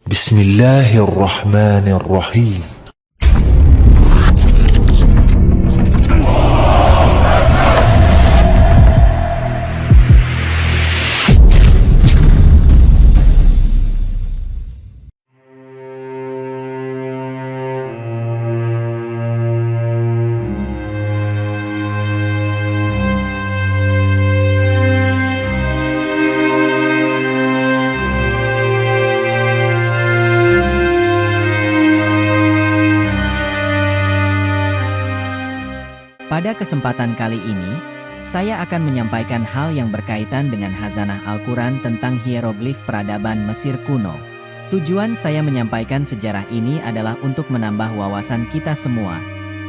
Bismillahirrahmanirrahim. Pada kesempatan kali ini, saya akan menyampaikan hal yang berkaitan dengan Khazanah Al-Quran tentang hieroglif peradaban Mesir kuno. Tujuan saya menyampaikan sejarah ini adalah untuk menambah wawasan kita semua,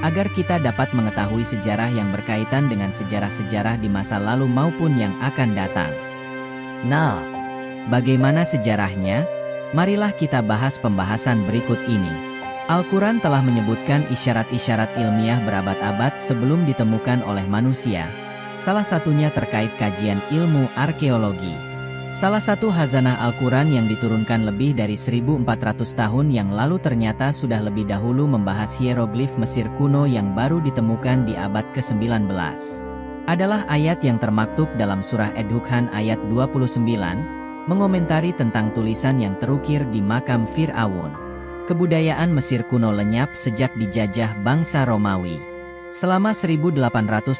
agar kita dapat mengetahui sejarah yang berkaitan dengan sejarah-sejarah di masa lalu maupun yang akan datang. Nah, bagaimana sejarahnya? Marilah kita bahas pembahasan berikut ini. Al-Quran telah menyebutkan isyarat-isyarat ilmiah berabad-abad sebelum ditemukan oleh manusia. Salah satunya terkait kajian ilmu arkeologi. Salah satu khazanah Al-Quran yang diturunkan lebih dari 1400 tahun yang lalu ternyata sudah lebih dahulu membahas hieroglif Mesir kuno yang baru ditemukan di abad ke-19. Adalah ayat yang termaktub dalam surah Ad-Dukhan ayat 29, mengomentari tentang tulisan yang terukir di makam Fir'aun. Kebudayaan Mesir kuno lenyap sejak dijajah bangsa Romawi. Selama 1800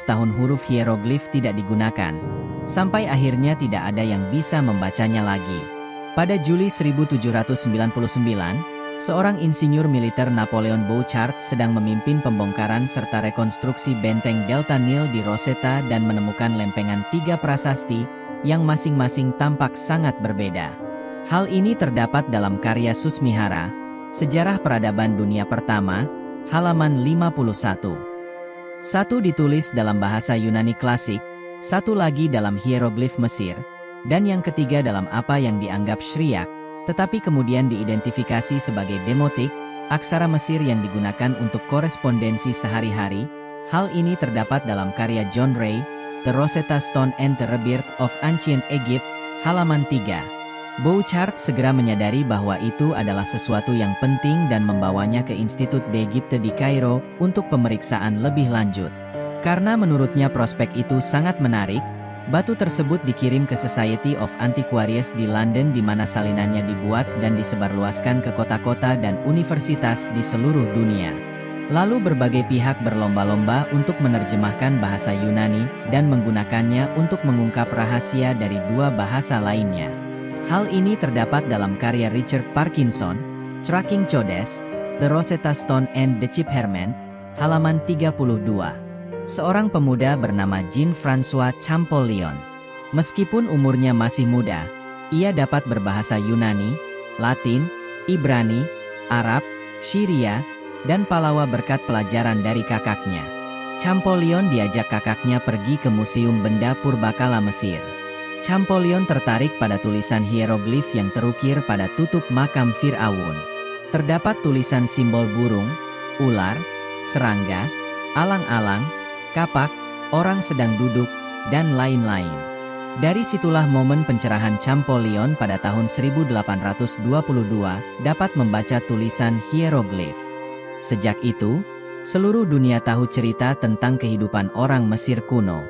tahun huruf hieroglif tidak digunakan, sampai akhirnya tidak ada yang bisa membacanya lagi. Pada Juli 1799, seorang insinyur militer Napoleon Bouchard sedang memimpin pembongkaran serta rekonstruksi benteng Delta Nil di Rosetta dan menemukan lempengan 3 prasasti, yang masing-masing tampak sangat berbeda. Hal ini terdapat dalam karya Susmihara, Sejarah Peradaban Dunia Pertama, halaman 51. Satu ditulis dalam bahasa Yunani klasik, satu lagi dalam hieroglif Mesir, dan yang ketiga dalam apa yang dianggap Syriac, tetapi kemudian diidentifikasi sebagai demotik, aksara Mesir yang digunakan untuk korespondensi sehari-hari. Hal ini terdapat dalam karya John Ray, The Rosetta Stone and the Rebirth of Ancient Egypt, halaman 3. Bouchard segera menyadari bahwa itu adalah sesuatu yang penting dan membawanya ke Institut d'Egypte di Kairo untuk pemeriksaan lebih lanjut. Karena menurutnya prospek itu sangat menarik, batu tersebut dikirim ke Society of Antiquaries di London di mana salinannya dibuat dan disebarluaskan ke kota-kota dan universitas di seluruh dunia. Lalu berbagai pihak berlomba-lomba untuk menerjemahkan bahasa Yunani dan menggunakannya untuk mengungkap rahasia dari 2 bahasa lainnya. Hal ini terdapat dalam karya Richard Parkinson, Tracking Codes, The Rosetta Stone and the Chipperman, halaman 32. Seorang pemuda bernama Jean-François Champollion. Meskipun umurnya masih muda, ia dapat berbahasa Yunani, Latin, Ibrani, Arab, Syria, dan Palawa berkat pelajaran dari kakaknya. Champollion diajak kakaknya pergi ke Museum Benda Purbakala Mesir. Champollion tertarik pada tulisan hieroglif yang terukir pada tutup makam Fir'aun. Terdapat tulisan simbol burung, ular, serangga, alang-alang, kapak, orang sedang duduk, dan lain-lain. Dari situlah momen pencerahan Champollion pada tahun 1822 dapat membaca tulisan hieroglif. Sejak itu, seluruh dunia tahu cerita tentang kehidupan orang Mesir kuno.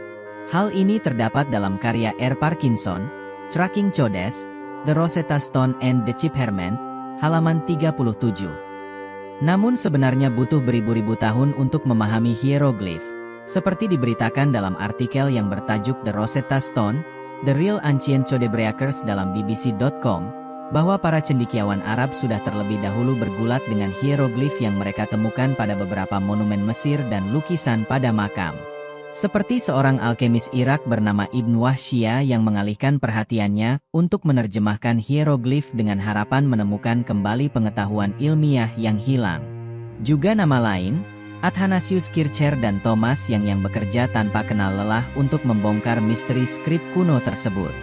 Hal ini terdapat dalam karya R. Parkinson, Tracking Codes, The Rosetta Stone and the Chipperman, halaman 37. Namun sebenarnya butuh beribu-ribu tahun untuk memahami hieroglif. Seperti diberitakan dalam artikel yang bertajuk The Rosetta Stone, The Real Ancient Codebreakers dalam BBC.com, bahwa para cendekiawan Arab sudah terlebih dahulu bergulat dengan hieroglif yang mereka temukan pada beberapa monumen Mesir dan lukisan pada makam. Seperti seorang alkemis Irak bernama Ibn Wahsyah yang mengalihkan perhatiannya untuk menerjemahkan hieroglif dengan harapan menemukan kembali pengetahuan ilmiah yang hilang. Juga nama lain, Athanasius Kircher dan Thomas yang bekerja tanpa kenal lelah untuk membongkar misteri skrip kuno tersebut.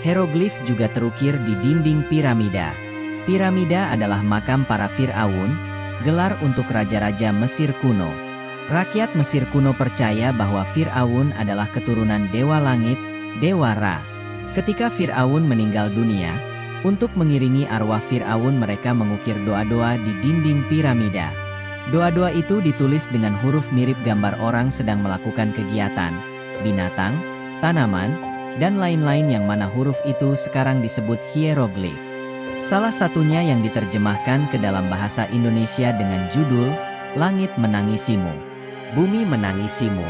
Hieroglif juga terukir di dinding piramida. Piramida adalah makam para Fir'aun, gelar untuk raja-raja Mesir kuno. Rakyat Mesir kuno percaya bahwa Fir'aun adalah keturunan Dewa Langit, Dewa Ra. Ketika Fir'aun meninggal dunia, Untuk mengiringi arwah Fir'aun mereka mengukir doa-doa di dinding piramida. Doa-doa itu ditulis dengan huruf mirip gambar orang sedang melakukan kegiatan, binatang, tanaman, dan lain-lain yang mana huruf itu sekarang disebut hieroglif. Salah satunya yang diterjemahkan ke dalam bahasa Indonesia dengan judul, Langit Menangisimu, Bumi Menangisimu,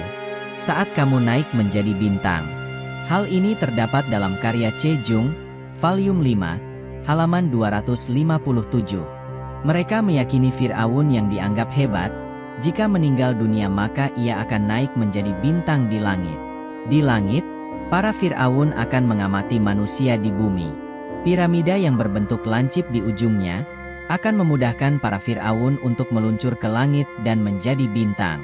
Saat Kamu Naik Menjadi Bintang. Hal ini terdapat dalam karya C. Jung, Volume 5, halaman 257. Mereka meyakini Fir'aun yang dianggap hebat, jika meninggal dunia maka ia akan naik menjadi bintang di langit. Di langit, para Fir'aun akan mengamati manusia di bumi. Piramida yang berbentuk lancip di ujungnya, akan memudahkan para Fir'aun untuk meluncur ke langit dan menjadi bintang.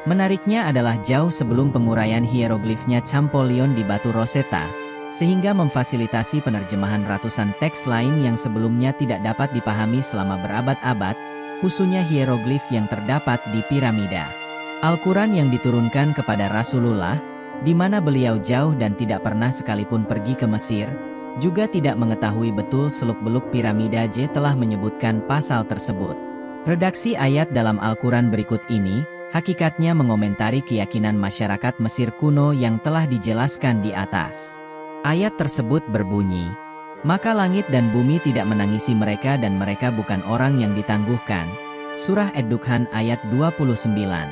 Menariknya adalah jauh sebelum penguraian hieroglifnya Champollion di batu Rosetta, sehingga memfasilitasi penerjemahan ratusan teks lain yang sebelumnya tidak dapat dipahami selama berabad-abad, khususnya hieroglif yang terdapat di piramida. Al-Quran yang diturunkan kepada Rasulullah, di mana beliau jauh dan tidak pernah sekalipun pergi ke Mesir, juga tidak mengetahui betul seluk-beluk piramida J telah menyebutkan pasal tersebut. Redaksi ayat dalam Al-Quran berikut ini, hakikatnya mengomentari keyakinan masyarakat Mesir kuno yang telah dijelaskan di atas. Ayat tersebut berbunyi, "Maka langit dan bumi tidak menangisi mereka dan mereka bukan orang yang ditangguhkan." Surah Ad-Dukhan ayat 29.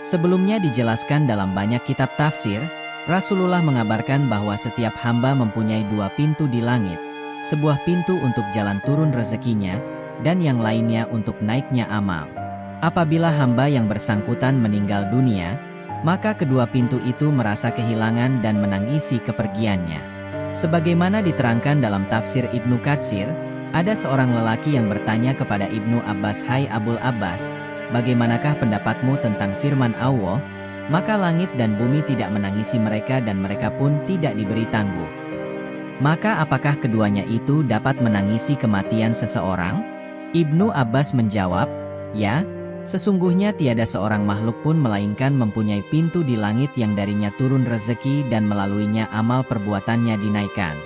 Sebelumnya dijelaskan dalam banyak kitab tafsir, Rasulullah mengabarkan bahwa setiap hamba mempunyai dua pintu di langit, sebuah pintu untuk jalan turun rezekinya, dan yang lainnya untuk naiknya amal. Apabila hamba yang bersangkutan meninggal dunia, maka kedua pintu itu merasa kehilangan dan menangisi kepergiannya. Sebagaimana diterangkan dalam tafsir Ibnu Katsir, ada seorang lelaki yang bertanya kepada Ibnu Abbas, "Hai Abul Abbas, bagaimanakah pendapatmu tentang firman Allah? Maka langit dan bumi tidak menangisi mereka dan mereka pun tidak diberi tangguh. Maka apakah keduanya itu dapat menangisi kematian seseorang?" Ibnu Abbas menjawab, "Ya, sesungguhnya tiada seorang makhluk pun melainkan mempunyai pintu di langit yang darinya turun rezeki dan melaluinya amal perbuatannya dinaikkan.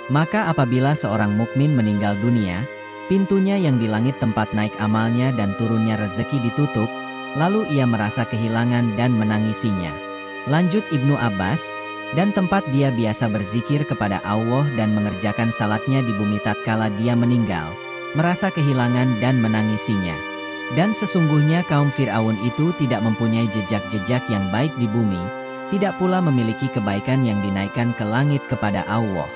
Maka apabila seorang mukmin meninggal dunia, pintunya yang di langit tempat naik amalnya dan turunnya rezeki ditutup, lalu ia merasa kehilangan dan menangisinya." Lanjut Ibnu Abbas, "Dan tempat dia biasa berzikir kepada Allah dan mengerjakan salatnya di bumi tatkala dia meninggal, merasa kehilangan dan menangisinya. Dan sesungguhnya kaum Fir'aun itu tidak mempunyai jejak-jejak yang baik di bumi, tidak pula memiliki kebaikan yang dinaikkan ke langit kepada Allah.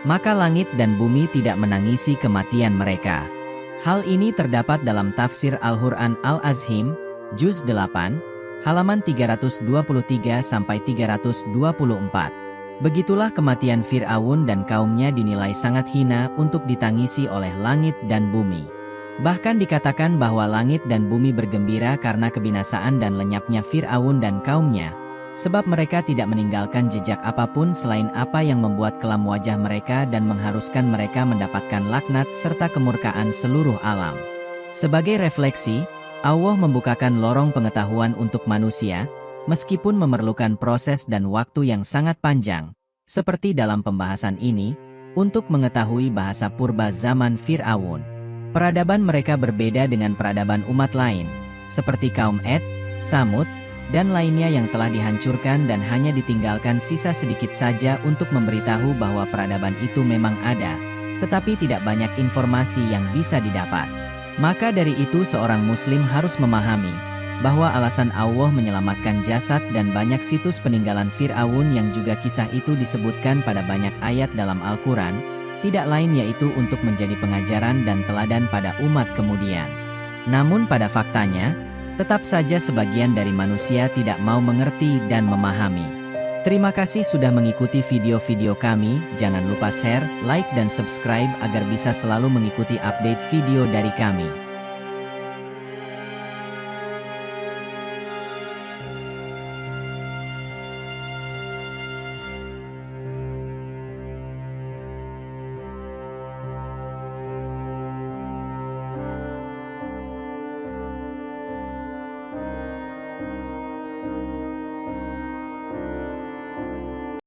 Maka langit dan bumi tidak menangisi kematian mereka." Hal ini terdapat dalam tafsir Al-Quran Al-Azhim, Juz 8, halaman 323-324. Begitulah kematian Fir'aun dan kaumnya dinilai sangat hina untuk ditangisi oleh langit dan bumi. Bahkan dikatakan bahwa langit dan bumi bergembira karena kebinasaan dan lenyapnya Fir'aun dan kaumnya, sebab mereka tidak meninggalkan jejak apapun selain apa yang membuat kelam wajah mereka dan mengharuskan mereka mendapatkan laknat serta kemurkaan seluruh alam. Sebagai refleksi, Allah membukakan lorong pengetahuan untuk manusia, meskipun memerlukan proses dan waktu yang sangat panjang, seperti dalam pembahasan ini, untuk mengetahui bahasa purba zaman Fir'aun. Peradaban mereka berbeda dengan peradaban umat lain, seperti kaum Ad, Samud, dan lainnya yang telah dihancurkan dan hanya ditinggalkan sisa sedikit saja untuk memberitahu bahwa peradaban itu memang ada, tetapi tidak banyak informasi yang bisa didapat. Maka dari itu seorang muslim harus memahami bahwa alasan Allah menyelamatkan jasad dan banyak situs peninggalan Fir'aun yang juga kisah itu disebutkan pada banyak ayat dalam Al-Quran, tidak lain yaitu untuk menjadi pengajaran dan teladan pada umat kemudian. Namun pada faktanya, tetap saja sebagian dari manusia tidak mau mengerti dan memahami. Terima kasih sudah mengikuti video-video kami, jangan lupa share, like dan subscribe agar bisa selalu mengikuti update video dari kami.